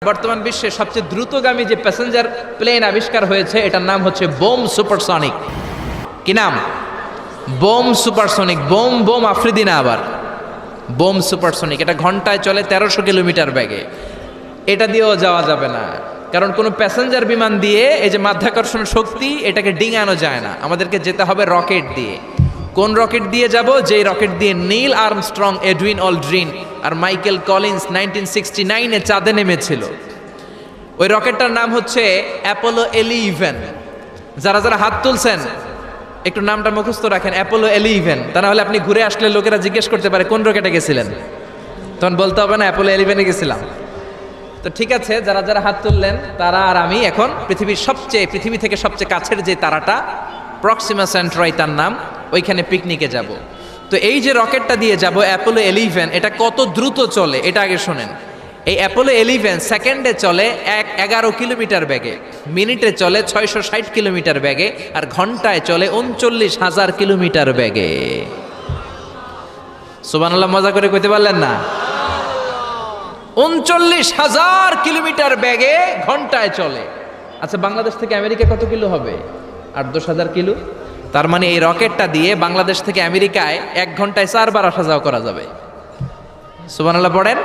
বর্তমান বিশ্বে সবচেয়ে দ্রুতগামী যে প্যাসেঞ্জার প্লেন আবিষ্কার হয়েছে এটার নাম হচ্ছে বোম সুপারসনিক। কি নাম? Bomb supersonic. Bomb bomb Afridi না, আবার বোম সুপারসনিক। এটা ঘন্টায় চলে 1300 কিলোমিটার বেগে। এটা দিয়েও যাওয়া যাবে না, কারণ কোনো প্যাসেঞ্জার বিমান দিয়ে এই যে মাধ্যাকর্ষণ শক্তি এটাকে ডিঙানো যায় না। আমাদেরকে যেতে হবে রকেট দিয়ে। কোন রকেট দিয়ে যাব? যেই রকেট দিয়ে নীল আর্মস্ট্রং, এডউইন অলড্রিন আর মাইকেল কলিন্স 1969-এ চাঁদে নেমেছিল। ওই রকেটটার নাম হচ্ছে অ্যাপোলো 11। যারা যারা হাত তুলছেন একটু নামটা মুখস্থ রাখেন, অ্যাপোলো 11। তা না হলে আপনি ঘুরে আসলে লোকেরা জিজ্ঞেস করতে পারে কোন রকেটে গেছিলেন, তখন বলতে হবে না অ্যাপোলো 11-এ গেছিলাম। তো ঠিক আছে, যারা যারা হাত তুললেন তারা আর আমি এখন পৃথিবী থেকে সবচেয়ে কাছের যে তারাটা প্রক্সিমা সেন্ট্রাই তার নাম, ওইখানে পিকনিকে যাব। তো এই যে রকেটটা দিয়ে যাব অ্যাপোলো 11, এটা কত দ্রুত চলে এটা আগে শোনেন। এই অ্যাপোলো 11 সেকেন্ডে চলে 11 কিলোমিটার বেগে, মিনিটে চলে 660 কিলোমিটার বেগে, আর ঘন্টায় চলে 39,000 কিলোমিটার বেগে। সুবহানাল্লাহ, মজা করে কইতে পারলেন না? 39,000 কিলোমিটার বেগে ঘন্টায় চলে। আচ্ছা, বাংলাদেশ থেকে আমেরিকা কত কিলো হবে? 8-10,000 কিলো। তার মানে এই রকেটটা দিয়ে বাংলাদেশ থেকে আমেরিকায় 1 ঘন্টায় 4 বার আসা যাওয়া করা যাবে। সুবহানাল্লাহ পড়েন।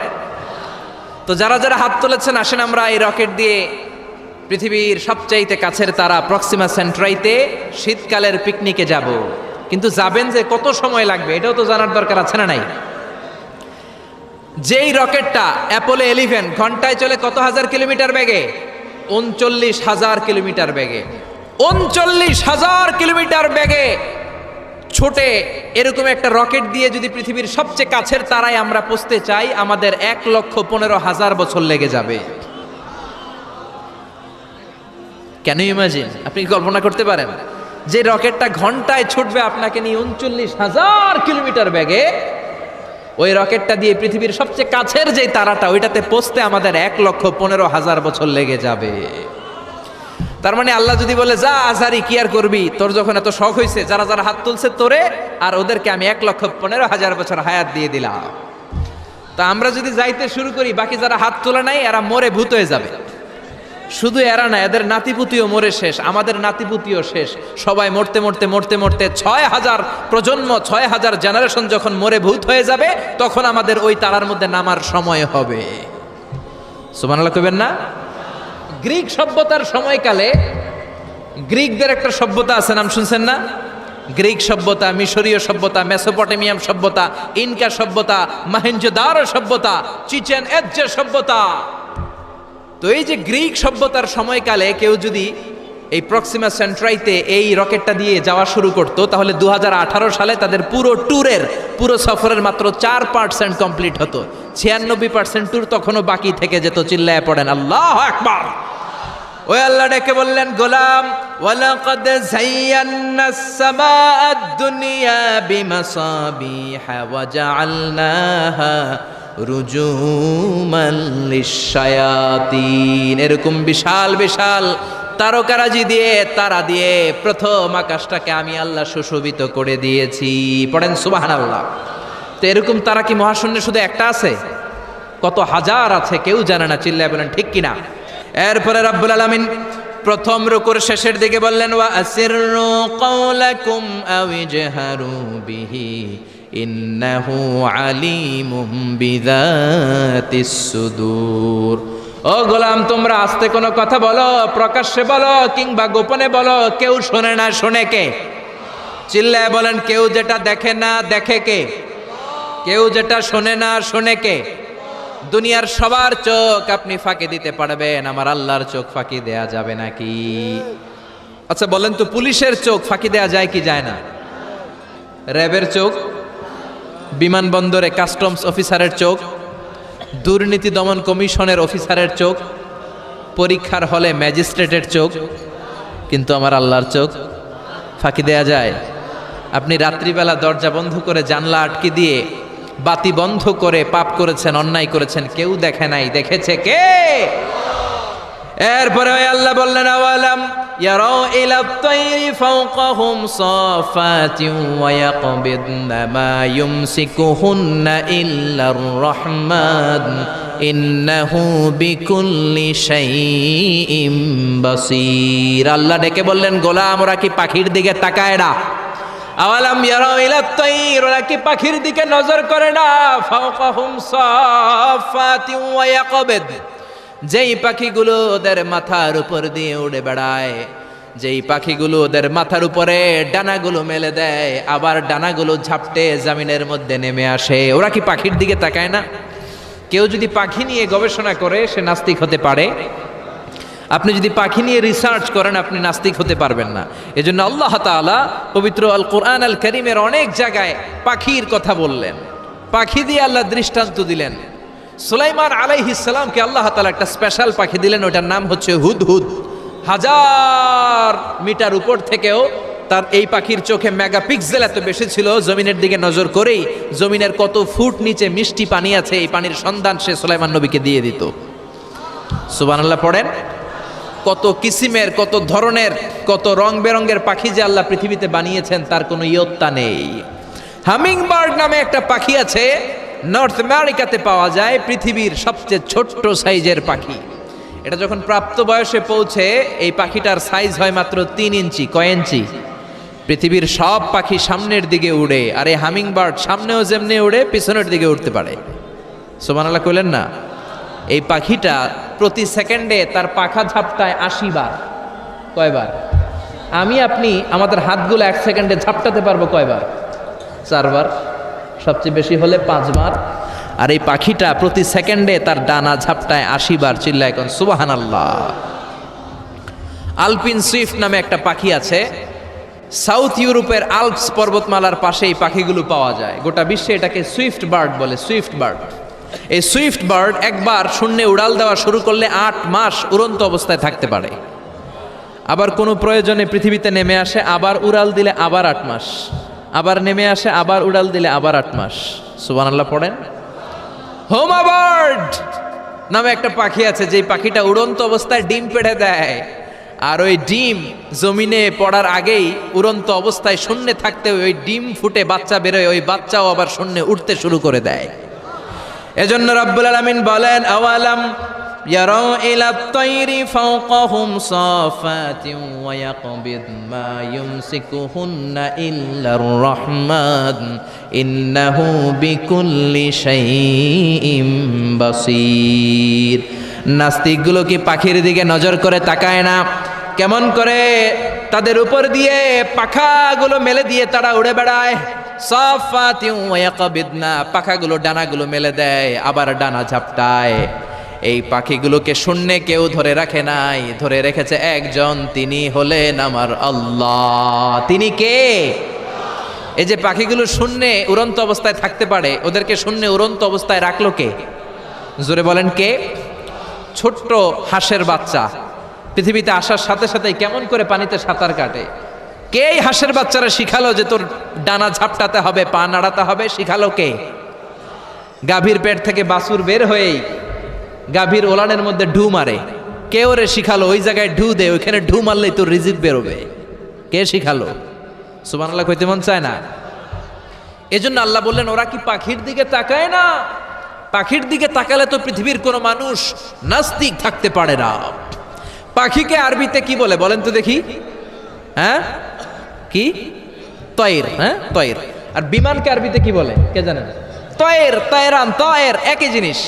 তো যারা যারা হাত তুলেছেন, আসেন আমরা এই রকেট দিয়ে পৃথিবীর সবচাইতে কাছের তারা প্রক্সিমা সেন্ট্রাইতে শীতকালের পিকনিকে যাব। কিন্তু যাবেন যে কত সময় লাগবে এটাও তো জানার দরকার আছে না নাই? যেই রকেটটা অ্যাপোলো 11 ঘন্টায় চলে কত হাজার কিলোমিটার বেগে? 39,000 কিলোমিটার বেগে। 39,000 কিলোমিটার বেগে ছোটে এরকম একটা রকেট দিয়ে যদি পৃথিবীর সবচেয়ে কাছের তারায় আমরা পৌঁছতে চাই, আমাদের 1,15,000 বছর লেগে যাবে। Can you imagine? আপনি কি কল্পনা করতে পারেন যে রকেটটা ঘন্টায় ছুটবে আপনাকে নিয়ে 39,000 কিলোমিটার বেগে? ওই রকেটটা দিয়ে পৃথিবীর সবচেয়ে কাছের যে তারাটা ওইটাতে পৌঁছতে আমাদের 1,15,000 বছর লেগে যাবে। তার মানে আল্লাহ যদি বলে যা আজারি কি আর করবি, তোর যখন এত শখ হয়েছে, যারা যারা হাত তুলছে তোরে আর ওদেরকে আমি 1,15,000 বছর হায়াত দিয়ে দিলাম। তা আমরা যদি যাইতে শুরু করি, বাকি যারা হাত তোলে নাই এরা মরে ভূত হয়ে যাবে। শুধু এরা না, এদের নাতিপুতিও মরে শেষ, আমাদের নাতিপুতিও শেষ। সবাই মরতে মরতে মরতে মরতে 6,000 প্রজন্ম, 6,000 জেনারেশন যখন মরে ভূত হয়ে যাবে, তখন আমাদের ওই তারার মধ্যে নামার সময় হবে। সুবহানাল্লাহ কইবেন না? গ্রিক সভ্যতার সময়কালে গ্রিকদের একটা সভ্যতা আছে, নাম শুনছেন না? গ্রিক সভ্যতা, মিশরীয় সভ্যতা, মেসোপটেমিয়াম সভ্যতা, ইনকা সভ্যতা, মহেঞ্জোদারো সভ্যতা, চিচেন ইৎজা সভ্যতা। তো এই যে গ্রিক সভ্যতার সময়কালে কেউ যদি এই প্রক্সিমা সেন্ট্রাইতে এই রকেটটা দিয়ে যাওয়া শুরু করত, তাহলে 2018 সালে তাদের পুরো সফরের মাত্র 4% কমপ্লিট হতো। 96% ট্যুর তখনও বাকি থেকে যেত। চিল্লায় পড়েন আল্লাহু আকবার। ওই আল্লাহ ডেকে বললেন, গোলাম ওয়ালাকাদ যায়্যানাস সামাআদ দুনিয়া বিমাসাবিহা ওয়া জাআলনাহা রুজুমান লিশ-শায়াতিন। এরকম বিশাল বিশাল তারকারাজি দিয়ে, তারা দিয়ে প্রথম আকাশটাকে আমি আল্লাহ সুশোভিত করে দিয়েছি। পড়েন সুবহানাল্লাহ। তো এরকম তারা কি মহাশূন্যে শুধু একটা আছে? কত হাজার আছে কেউ জানে না। চিল্লায় বলেন ঠিক কিনা? এরপরে রাব্বুল আলামিন প্রথম রুকুর শেষের দিকে বললেন, ওয়া আসিররু কাওলাকুম আও ইজহারু বিহি ইন্নাহু আলিমুম বিযাতিস সুদূর। ও গোলাম, তোমরা আস্তে কোনো কথা বলো, প্রকাশ্যে বলো কিংবা গোপনে বলো, কেউ শোনে না। শোনে কে? চিল্লায় বলেন, কেউ যেটা দেখে না দেখে কে? কেউ যেটা শোনে না শোনে কে? দুনিয়ার সবার চোখ আপনি ফাঁকি দিতে পারবেন, আমার আল্লাহর চোখ ফাঁকি দেয়া যাবে নাকি? আচ্ছা বলেন তো, পুলিশের চোখ ফাঁকি দেয়া যায় কি যায় না? র্যাবের চোখ, বিমানবন্দরে কাস্টমস অফিসারের চোখ, দুর্নীতি দমন কমিশনের অফিসারের চোখ, পরীক্ষার হলে ম্যাজিস্ট্রেটের চোখ, কিন্তু আমার আল্লাহর চোখ ফাঁকি দেয়া যায়? আপনি রাত্রিবেলা দরজা বন্ধ করে জানলা আটকে দিয়ে বাতি বন্ধ করে পাপ করেছেন, অন্যায় করেছেন, কেউ দেখে নাই, দেখেছে কে? এরপরে ওই আল্লাহ বললেন, আওয়ালাম ইয়ারাউ ইলা আত-তায়রি ফাওকাহুম সাফাতিন ওয়া ইয়াকবিদনা মা ইউমসিকুহুন্না ইল্লার রাহমান ইন্নাহু বিকুল্লি শাইইম বাসীর। আল্লাহ ডেকে বললেন, গোলাম ওরা কি পাখির দিকে তাকায় না? আওয়ালাম ইয়ারাউ ইলা আত-তায়র, ওরা কি পাখির দিকে নজর করে না? ফাওকাহুম সাফাতিন ওয়া ইয়াকবিদ, যেই পাখিগুলো ওদের মাথার উপর দিয়ে উড়ে বেড়ায়, যেই পাখিগুলো ওদের মাথার উপরে ডানাগুলো মেলে দেয়, আবার ডানাগুলো ঝাপটে জমিনের মধ্যে নেমে আসে, ওরা কি পাখির দিকে তাকায় না? কেউ যদি পাখি নিয়ে গবেষণা করে সে নাস্তিক হতে পারে। আপনি যদি পাখি নিয়ে রিসার্চ করেন আপনি নাস্তিক হতে পারবেন না। এজন্য আল্লাহ তাআলা পবিত্র আল কোরআন আল কারীমের অনেক জায়গায় পাখির কথা বললেন, পাখি দিয়ে আল্লাহ দৃষ্টান্ত দিলেন। সুলাইমান আলাইহিস সালামকে আল্লাহ তাআলা একটা স্পেশাল পাখি দিলেন, ওটার নাম হচ্ছে হুদহুদ। 1000 মিটার উপর থেকেও তার এই পাখির চোখে মেগাপিক্সেল এত বেশি ছিল, জমিনের দিকে নজর করেই জমিনের কত ফুট নিচে মিষ্টি পানি আছে এই পানির সন্ধান সে সুলাইমান নবীকে দিয়ে দিত। সুবহানাল্লাহ পড়েন। কত কিসিমের, কত ধরনের, কত রং বেরঙের পাখি যে আল্লাহ পৃথিবীতে বানিয়েছেন তার কোনো ইয়ত্তা নেই। হামিং বার্ড নামে একটা পাখি আছে, নর্থ আমেরিকাতে পাওয়া যায়, পৃথিবীর সবচেয়ে ছোট্ট সাইজের পাখি। এটা যখন প্রাপ্ত বয়সে পৌঁছে এই পাখিটার সাইজ হয় মাত্র 3 ইঞ্চি। কয় ইঞ্চি? পৃথিবীর সব পাখি সামনের দিকে উড়ে, আর এই হামিং বার্ড সামনেও যেমনি উড়ে পিছনের দিকে উঠতে পারে। সুবহানাল্লাহ কইলেন না? এই পাখিটা প্রতি সেকেন্ডে তার পাখা ঝাপটায় 80 বার। কয়বার? আমি আপনি আমাদের হাতগুলো 1 সেকেন্ডে ঝাপটাতে পারবো কয়বার? 4 বার, সবচেয়ে বেশি হলে 5 বার। আর এই পাখিটা প্রতি সেকেন্ডে তার ডানা ঝাপটায় 80 বার। চিল্লায় এখন সুবহানাল্লাহ। আলপিন সুইফট নামে একটা পাখি আছে, সাউথ ইউরোপের আল্পস পর্বতমালার পাশে এই পাখিগুলো পাওয়া যায়। গোটা বিশ্বে এটাকে সুইফট বার্ড বলে, সুইফট বার্ড। এই সুইফট বার্ড একবার শূন্যে উড়াল দেওয়া শুরু করলে 8 মাস উড়ন্ত অবস্থায় থাকতে পারে। আবার কোনো প্রয়োজনে পৃথিবীতে নেমে আসে, আবার উড়াল দিলে আবার 8 মাস, আবার নেমে আসে, আবার উড়াল দিলে আবার 8 মাস। সুবহানাল্লাহ পড়েন। হোমা বার্ড নামে একটা পাখি আছে, যেই পাখিটা উড়ন্ত অবস্থায় ডিম পেড়ে দেয়, আর ওই ডিম জমিনে পড়ার আগেই উড়ন্ত অবস্থায় শূন্যে থাকতে ওই ডিম ফুটে বাচ্চা বেরোয়, ওই বাচ্চাও আবার শূন্যে উঠতে শুরু করে দেয়। এজন্য রব্বুল আলামিন বলেন, আওয়ালাম ইয়ারাউ ইলা আত-তায়রি ফাওকাহুম সাফাতিন ওয়া ইয়াকবিদ মা ইউমসিকুহুন্না ইল্লার রাহমান ইন্নাহু বিকুল্লি শাইইম বাসীর। নাস্তিকগুলো কি পাখির দিকে নজর করে তাকায় না? কেমন করে তাদের উপর দিয়ে পাখাগুলো মেলে দিয়ে তারা উড়ে বেড়ায়। সাফাতিন ওয়া ইয়াকবিদনা, পাখাগুলো ডানাগুলো মেলে দেয়, আবার ডানা ঝাপটায়। এই পাখিগুলোকে শূন্যে কেউ ধরে রাখে নাই, ধরে রেখেছে একজন, তিনি হলেন আমার আল্লাহ। তিনি কে? এই যে পাখিগুলো শূন্যে উড়ন্ত অবস্থায় থাকতে পারে, ওদেরকে শূন্যে উড়ন্ত অবস্থায় রাখলো কে? জোরে বলেন কে? ছোট্ট হাঁসের বাচ্চা পৃথিবীতে আসার সাথে সাথেই কেমন করে পানিতে সাঁতার কাটে। কে এই হাঁসের বাচ্চারা শিখালো যে তোর ডানা ঝাপটাতে হবে, পা নাড়াতে হবে? শিখালো কে? গাভীর পেট থেকে বাছুর বের হয়েই গাভীর ওলানের মধ্যে ঢু মারে, কে ওরে শিখালো ওই জায়গায় ঢু দে, ওইখানে ঢু মারলেই তোর রিজিক বেরোবে? কে শিখালো? সুবহানাল্লাহ কইতে মন চায় না? এজন্য আল্লাহ বললেন, ওরা কি পাখির দিকে তাকায় না? পাখির দিকে তাকালে তো পৃথিবীর কোনো মানুষ নাস্তিক থাকতে পারে না। পাখিকে আরবিতে কি বলে বলেন তো দেখি? হ্যাঁ, কি? তয়ের। হ্যাঁ, তয়ের। আর বিমানকে আরবিতে কি বলে কে জানেন? তয়ের, তয়রান, তয়ের একই জিনিস।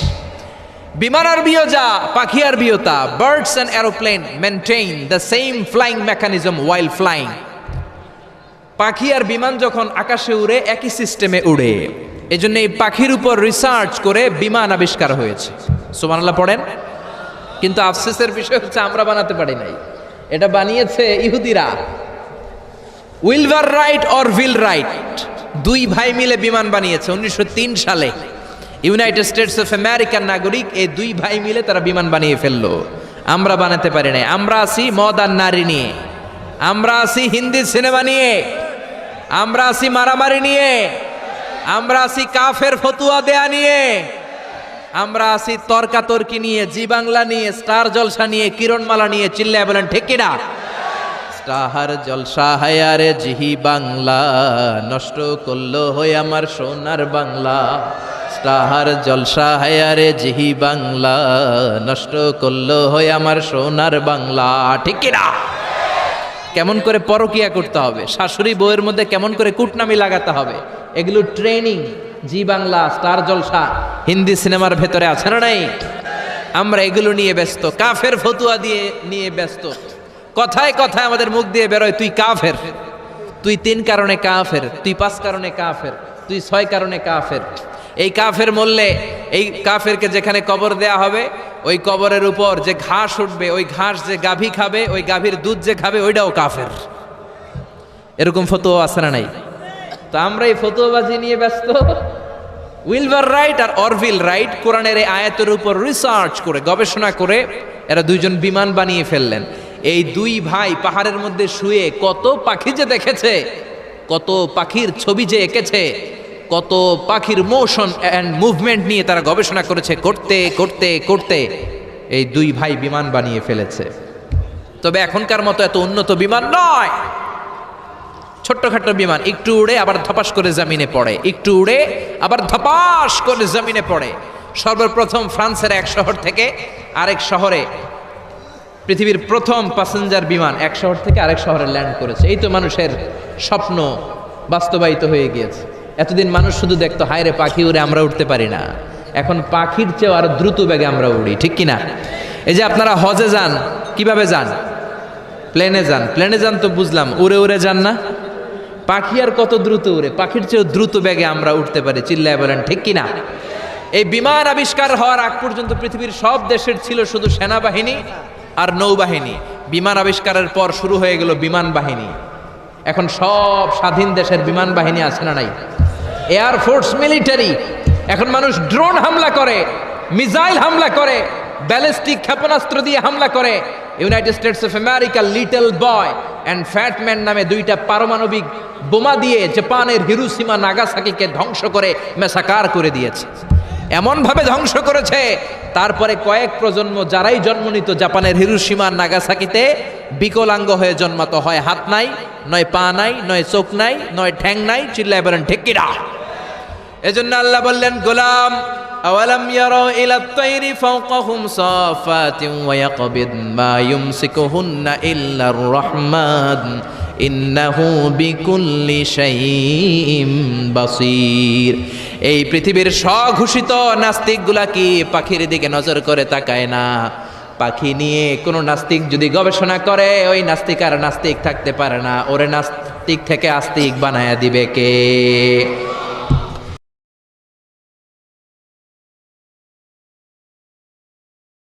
বিমান আরবিও যা, পাখি আরবিও তা। Birds and aeroplane maintain the same flying mechanism while flying. পাখি আর বিমান যখন আকাশে উড়ে একই সিস্টেমে উড়ে। এই জন্য এই পাখির উপর রিসার্চ করে বিমান আবিষ্কার হয়েছে। সুবহানাল্লাহ পড়েন। কিন্তু আফসোসের বিষয় হচ্ছে আমরা বানাতে পারি নাই, এটা বানিয়েছে ইহুদিরা। উইলভার রাইট অর উইল রাইট, দুই ভাই মিলে বিমান বানিয়েছে 1903 সালে। ইউনাইটেড স্টেটস অফ আমেরিকার নাগরিক, এই দুই ভাই মিলে তারা বিমান বানিয়ে ফেললো। আমরা বানাতে পারি নাই। আমরা আছি মদ আর নারী নিয়ে, আমরা আছি হিন্দি সিনেমা নিয়ে, আমরা আছি মারামারি নিয়ে, আমরা আছি কাফের ফতুয়া দেয়া নিয়ে, আমরা আছি তর্কাতর্কি নিয়ে, জি বাংলা নিয়ে, স্টার জলসা নিয়ে, কিরণমালা নিয়ে। চিল্লায় বলেন ঠিক কিনা? স্টার জলসা হায়ারে জিহি বাংলা, নষ্ট করলো হয়ে আমার সোনার বাংলা। স্টার জলসা হায়ারে জিহি বাংলা, নষ্ট করলো হয়ে আমার সোনার বাংলা। ঠিক কিনা? কেমন করে পরকিয়া করতে হবে, শাশুড়ি বউয়ের মধ্যে কেমন করে কুটনামি লাগাতে হবে, এগুলো ট্রেনিং জি বাংলা, স্টার জলসা হিন্দি সিনেমার ভেতরে আছে না নাই? আমরা এগুলো নিয়ে ব্যস্ত, কাফের ফতুয়া দিয়ে নিয়ে ব্যস্ত। কথায় কথায় আমাদের মুখ দিয়ে বেরোয় তুই কাফের, তুই 3 কারণে কাফের, তুই 5 কারণে কাফের, তুই 6 কারণে কাফের। এই কাফের মরলে এই কাফেরকে যেখানে কবর দেয়া হবে ওই কবরের উপর যে ঘাস উঠবে, ওই ঘাস যে গাভী খাবে, ওই গাভীর দুধ যে খাবে ওইটাও কাফের। এরকম ফতোয়া আছে না নাই? তো আমরা এই ফতোয়াবাজি নিয়ে ব্যস্ত। উইলবার রাইট আর অরভিল রাইট কোরআনের এই আয়াতের উপর রিসার্চ করে, গবেষণা করে এরা দুইজন বিমান বানিয়ে ফেললেন। এই 2 ভাই পাহাড়ের মধ্যে শুয়ে কত পাখি যে দেখেছে, কত পাখির ছবি যে এঁকেছে, কত পাখির মোশন অ্যান্ড মুভমেন্ট নিয়ে তারা গবেষণা করেছে। করতে করতে করতে এই 2 ভাই বিমান বানিয়ে ফেলেছে। তবে এখনকার মতো এত উন্নত বিমান নয়, ছোট্টখাট্ট বিমান, একটু উড়ে আবার ধপাস করে জমিনে পড়ে, একটু উড়ে আবার ধপাস করে জমিনে পড়ে। সর্বপ্রথম ফ্রান্সের এক শহর থেকে আরেক শহরে পৃথিবীর প্রথম প্যাসেঞ্জার বিমান এক শহর থেকে আরেক শহরে ল্যান্ড করেছে। এই তো মানুষের স্বপ্ন বাস্তবায়িত হয়ে গিয়েছে। এতদিন মানুষ শুধু দেখতো হায় রে পাখি উড়ে, আমরা উঠতে পারি না। এখন পাখির চেয়েও আরো দ্রুত বেগে আমরা উড়ি। ঠিক কিনা? এই যে আপনারা হজে যান, কিভাবে যান? প্লেনে যান। প্লেনে যান তো বুঝলাম, উড়ে উড়ে যান না? পাখি আর কত দ্রুত উড়ে, পাখির চেয়েও দ্রুত বেগে আমরা উঠতে পারি। চিল্লায় বলেন ঠিক কিনা? এই বিমান আবিষ্কার হওয়ার আগ পর্যন্ত পৃথিবীর সব দেশের ছিল শুধু সেনাবাহিনী আর নৌবাহিনী। বিমান আবিষ্কারের পর শুরু হয়ে গেল বিমান বাহিনী। এখন সব স্বাধীন দেশের বিমান বাহিনী আছে না নাই? Air force, military. এখন মানুষ ড্রোন হামলা করে, মিসাইল হামলা করে, ব্যালিস্টিক ক্ষেপণাস্ত্র দিয়ে হামলা করে। United states of America little boy and fat man নামে 2টা পারমাণবিক বোমা দিয়ে জাপানের হিরোশিমা নাগাসাকিকে ধ্বংস করে মেসাকার করে দিয়েছে। এমনভাবে ধ্বংস করেছে, তারপরে কয়েক প্রজন্ম যারাই জন্ম নিত জাপানের হিরোশিমা নাগাসাকিতে বিকলাঙ্গ হয়ে জন্মাতো। হয় হাত নাই, নয় পা নাই, নয় চোখ নাই, নয় ঠ্যাং নাই। চিল্লায় বলেন ঠিক কিনা? এজন্য আল্লাহ বললেন, গোলাম আওয়ালাম ইয়ারাউ ইলাত তায়রি ফাওকাহুম সাফাতিন ওয়া ইয়াকবিদ মা ইউমসিকুহুন্না ইল্লার রহমান ইন্নাহু বিকুল্লি শাইইন বাসীর। এই পৃথিবীর স্বঘোষিত নাস্তিকগুলা কি পাখির দিকে নজর করে তাকায় না? পাখি নিয়ে কোনো নাস্তিক যদি গবেষণা করে, ওই নাস্তিক আর নাস্তিক থাকতে পারে না। ওরে নাস্তিক থেকে আস্তিক বানায়া দিবে কে?